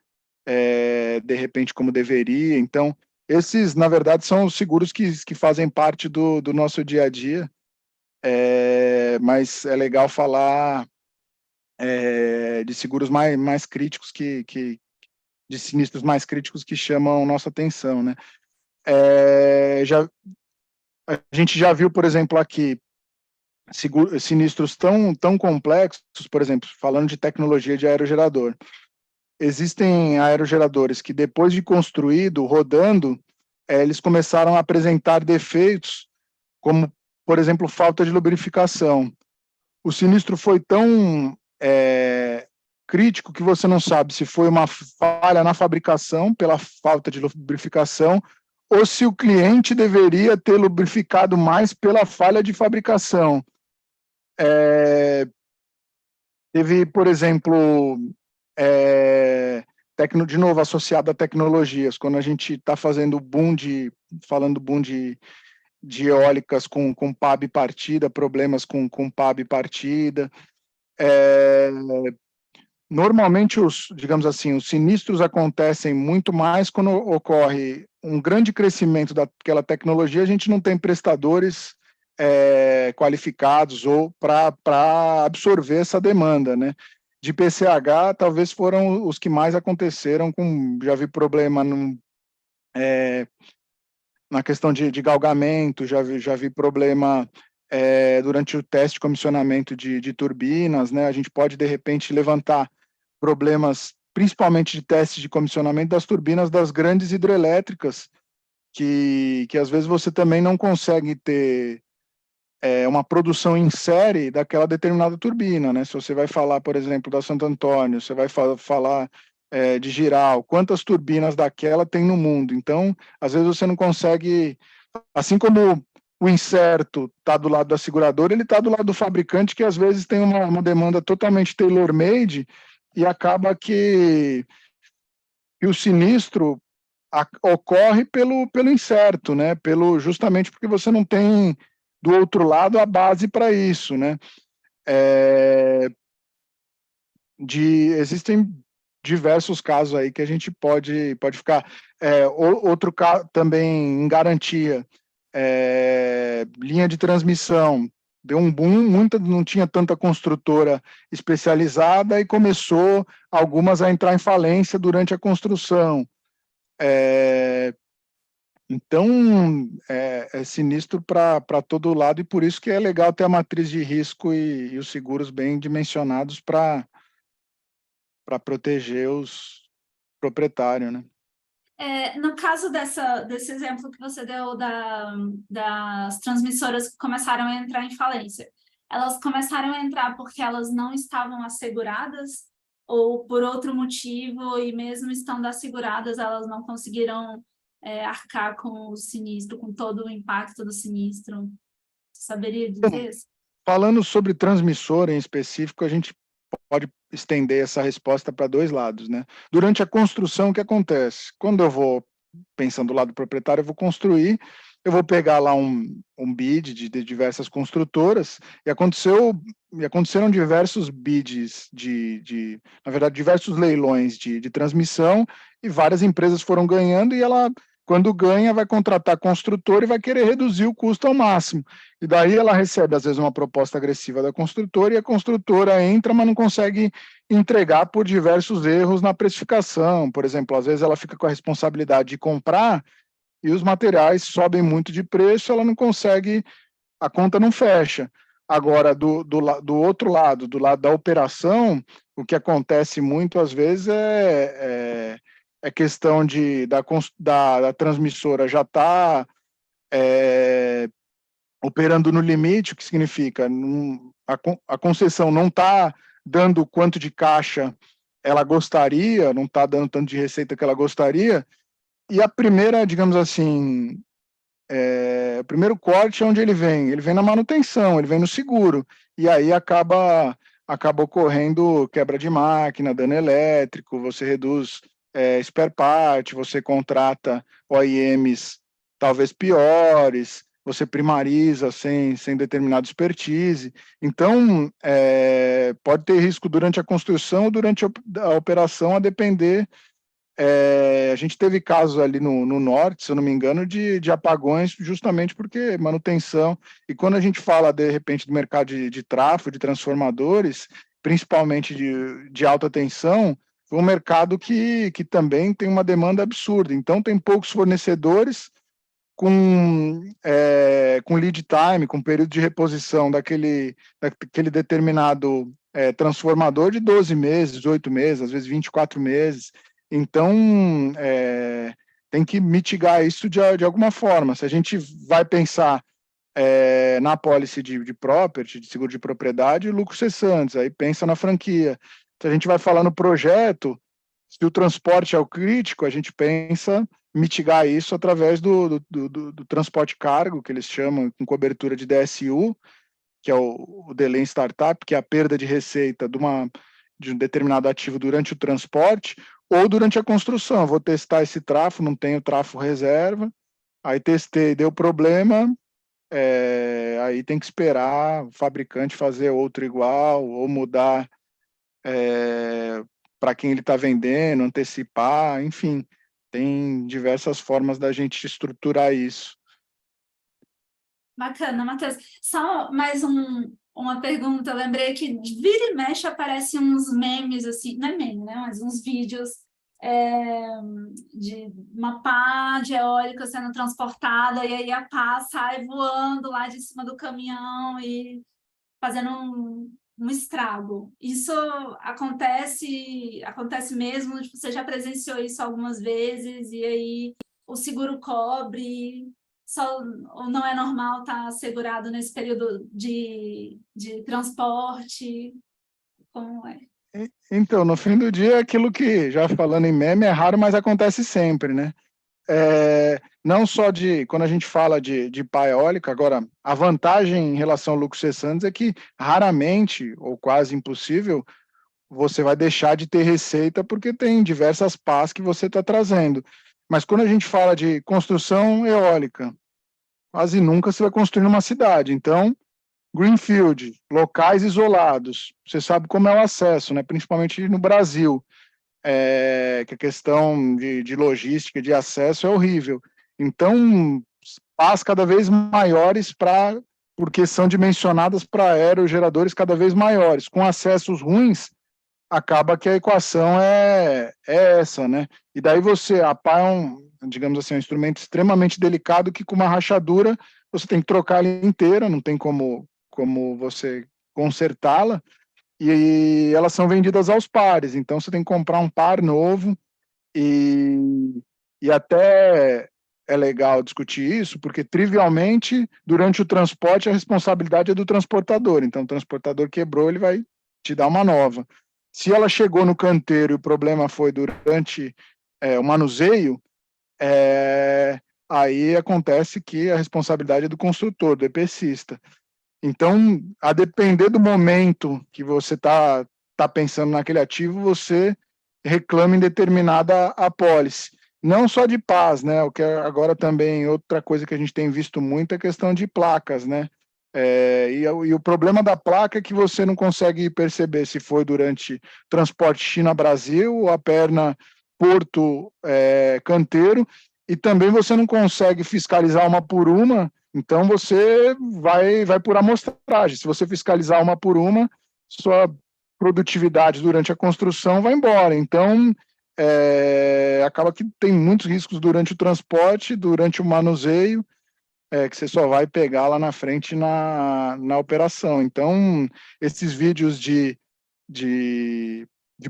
Speaker 4: de repente como deveria. Então, esses, na verdade, são os seguros que fazem parte do nosso dia a dia, mas é legal falar de seguros mais críticos de sinistros mais críticos que chamam nossa atenção, né? A gente já viu, por exemplo, aqui, sinistros tão complexos, por exemplo, falando de tecnologia de aerogerador. Existem aerogeradores que, depois de construído, rodando, eles começaram a apresentar defeitos, como, por exemplo, falta de lubrificação. O sinistro foi tão crítico que você não sabe se foi uma falha na fabricação pela falta de lubrificação ou se o cliente deveria ter lubrificado mais pela falha de fabricação. Teve, por exemplo, de novo, associado a tecnologias, quando a gente está falando boom de eólicas com pá bipartida, problemas com pá bipartida. Normalmente, digamos assim, os sinistros acontecem muito mais quando ocorre um grande crescimento daquela tecnologia, a gente não tem prestadores qualificados ou para absorver essa demanda, né? De PCH, talvez foram os que mais aconteceram, já vi problema na questão de galgamento, já vi problema durante o teste de comissionamento de turbinas, né? A gente pode, de repente, levantar problemas, principalmente de teste de comissionamento das turbinas das grandes hidrelétricas, que às vezes você também não consegue ter uma produção em série daquela determinada turbina, né? Se você vai falar, por exemplo, da Santo Antônio, você vai falar de Giral, quantas turbinas daquela tem no mundo? Então, às vezes você não consegue, assim como o incerto está do lado da seguradora, ele está do lado do fabricante, que às vezes tem uma demanda totalmente tailor-made e acaba que o sinistro ocorre pelo incerto, né? Justamente porque você não tem do outro lado a base para isso, né? Existem diversos casos aí que a gente pode ficar. Outro caso também em garantia, linha de transmissão. Deu um boom, não tinha tanta construtora especializada e começou algumas a entrar em falência durante a construção. Então, é sinistro para todo lado e por isso que é legal ter a matriz de risco e os seguros bem dimensionados para proteger os proprietários, né?
Speaker 1: No caso desse exemplo que você deu das transmissoras que começaram a entrar em falência, elas começaram a entrar porque elas não estavam asseguradas ou por outro motivo, e mesmo estando asseguradas, elas não conseguiram arcar com o sinistro, com todo o impacto do sinistro? Você saberia dizer isso?
Speaker 4: Falando sobre transmissora em específico, a gente pode estender essa resposta para dois lados, né? Durante a construção, o que acontece? Quando eu vou, pensando do lado proprietário, eu vou construir, eu vou pegar lá um bid de diversas construtoras, e aconteceram diversos bids na verdade, diversos leilões de transmissão, e várias empresas foram ganhando, e ela, quando ganha, vai contratar construtor e vai querer reduzir o custo ao máximo. E daí ela recebe, às vezes, uma proposta agressiva da construtora e a construtora entra, mas não consegue entregar por diversos erros na precificação. Por exemplo, às vezes ela fica com a responsabilidade de comprar e os materiais sobem muito de preço, ela não consegue, a conta não fecha. Agora, do outro lado, do lado da operação, o que acontece muito, às vezes, é questão da transmissora já está operando no limite, o que significa a concessão não está dando quanto de caixa ela gostaria, não está dando tanto de receita que ela gostaria, e a primeira, digamos assim, o primeiro corte é onde ele vem? Ele vem na manutenção, ele vem no seguro, e aí acaba ocorrendo quebra de máquina, dano elétrico, você reduz spare part, você contrata OEMs talvez piores, você primariza sem determinada expertise. Então, pode ter risco durante a construção ou durante a operação, a depender. A gente teve casos ali no norte, se eu não me engano, de apagões, justamente porque manutenção. E quando a gente fala, de repente, do mercado de tráfego, de transformadores, principalmente de alta tensão, foi um mercado que também tem uma demanda absurda. Então, tem poucos fornecedores com lead time, com período de reposição daquele determinado transformador de 12 meses, 8 meses, às vezes 24 meses. Então, tem que mitigar isso de alguma forma. Se a gente vai pensar na apólice de property, de seguro de propriedade, lucros cessantes, aí pensa na franquia. Se a gente vai falar no projeto, se o transporte é o crítico, a gente pensa mitigar isso através do transporte cargo, que eles chamam com cobertura de DSU, que é o delay em startup, que é a perda de receita de um determinado ativo durante o transporte ou durante a construção. Vou testar esse trafo, não tenho trafo reserva, aí testei, deu problema, aí tem que esperar o fabricante fazer outro igual ou mudar para quem ele está vendendo, antecipar, enfim, tem diversas formas da gente estruturar isso.
Speaker 1: Bacana, Matheus. Só mais uma pergunta. Eu lembrei que de vira e mexe aparecem uns memes, assim, não é meme, né? Mas uns vídeos de uma pá de eólica sendo transportada, e aí a pá sai voando lá de cima do caminhão e fazendo um estrago. Isso acontece mesmo? Tipo, você já presenciou isso algumas vezes, e aí o seguro cobre? Ou não é normal estar segurado nesse período de transporte? Como é?
Speaker 4: Então, no fim do dia, aquilo que, já falando em meme, é raro, mas acontece sempre, né? Não só quando a gente fala de pá eólica, agora, a vantagem em relação ao lucro cessantes é que raramente, ou quase impossível, você vai deixar de ter receita porque tem diversas pás que você está trazendo. Mas quando a gente fala de construção eólica, quase nunca você vai construir numa cidade. Então, greenfield, locais isolados, você sabe como é o acesso, né? Principalmente no Brasil, que a questão de logística, de acesso é horrível. Então, pás cada vez maiores porque são dimensionadas para aerogeradores cada vez maiores. Com acessos ruins, acaba que a equação é essa, né? E daí a pá é digamos assim, um instrumento extremamente delicado que com uma rachadura você tem que trocar ela inteira, não tem como você consertá-la, e elas são vendidas aos pares, então você tem que comprar um par novo, e até é legal discutir isso, porque trivialmente, durante o transporte, a responsabilidade é do transportador, então o transportador quebrou, ele vai te dar uma nova. Se ela chegou no canteiro e o problema foi durante o manuseio, aí acontece que a responsabilidade é do construtor, do EPCista. Então, a depender do momento que você tá pensando naquele ativo, você reclama em determinada apólice. Não só de pás, né? O que agora também, outra coisa que a gente tem visto muito é a questão de placas, né? E o problema da placa é que você não consegue perceber se foi durante transporte China-Brasil ou a perna Porto-Canteiro, e também você não consegue fiscalizar uma por uma, então você vai por amostragem. Se você fiscalizar uma por uma, sua produtividade durante a construção vai embora. Então, acaba que tem muitos riscos durante o transporte, durante o manuseio, que você só vai pegar lá na frente na operação. Então, esses vídeos de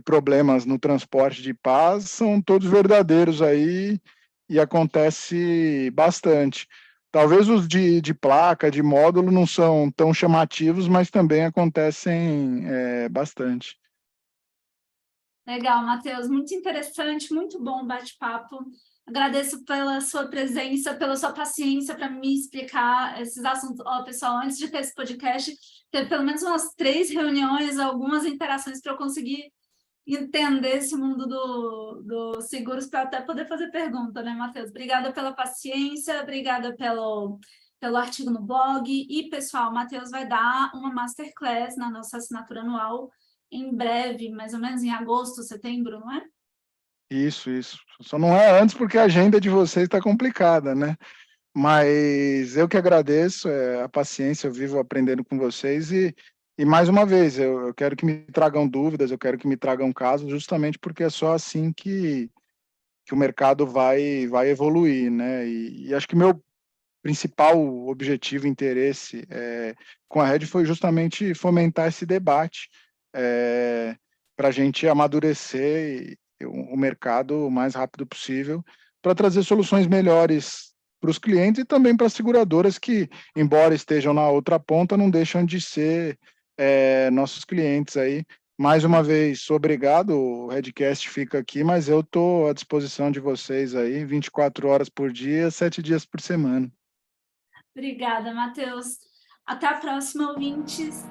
Speaker 4: problemas no transporte de pás são todos verdadeiros aí e acontece bastante. Talvez os de placa, de módulo, não são tão chamativos, mas também acontecem bastante.
Speaker 1: Legal, Matheus, muito interessante, muito bom o bate-papo. Agradeço pela sua presença, pela sua paciência para me explicar esses assuntos. Ó, pessoal, antes de ter esse podcast, teve pelo menos umas 3 reuniões, algumas interações para eu conseguir entender esse mundo dos seguros, para até poder fazer pergunta, né, Matheus? Obrigada pela paciência, obrigada pelo artigo no blog. E, pessoal, o Matheus vai dar uma masterclass na nossa assinatura anual em breve, mais ou menos em agosto, setembro, não é?
Speaker 4: Isso. Só não é antes porque a agenda de vocês está complicada, né? Mas eu que agradeço a paciência, eu vivo aprendendo com vocês e mais uma vez, eu quero que me tragam dúvidas, eu quero que me tragam casos, justamente porque é só assim que o mercado vai evoluir, né? E acho que meu principal objetivo, interesse com a Red foi justamente fomentar esse debate para a gente amadurecer o mercado o mais rápido possível para trazer soluções melhores os clientes e também para as seguradoras que, embora estejam na outra ponta, não deixam de ser nossos clientes aí. Mais uma vez, obrigado, o Redcast fica aqui, mas eu estou à disposição de vocês aí, 24 horas por dia, 7 dias por semana.
Speaker 1: Obrigada, Matheus. Até a próxima, ouvintes.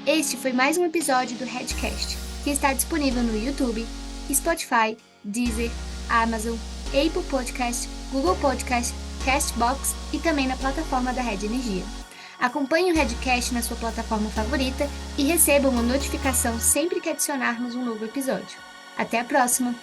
Speaker 3: Este foi mais um episódio do Redcast, que está disponível no YouTube, Spotify, Deezer, Amazon, Apple Podcast, Google Podcast, Castbox e também na plataforma da Red Energia. Acompanhe o Redcast na sua plataforma favorita e receba uma notificação sempre que adicionarmos um novo episódio. Até a próxima!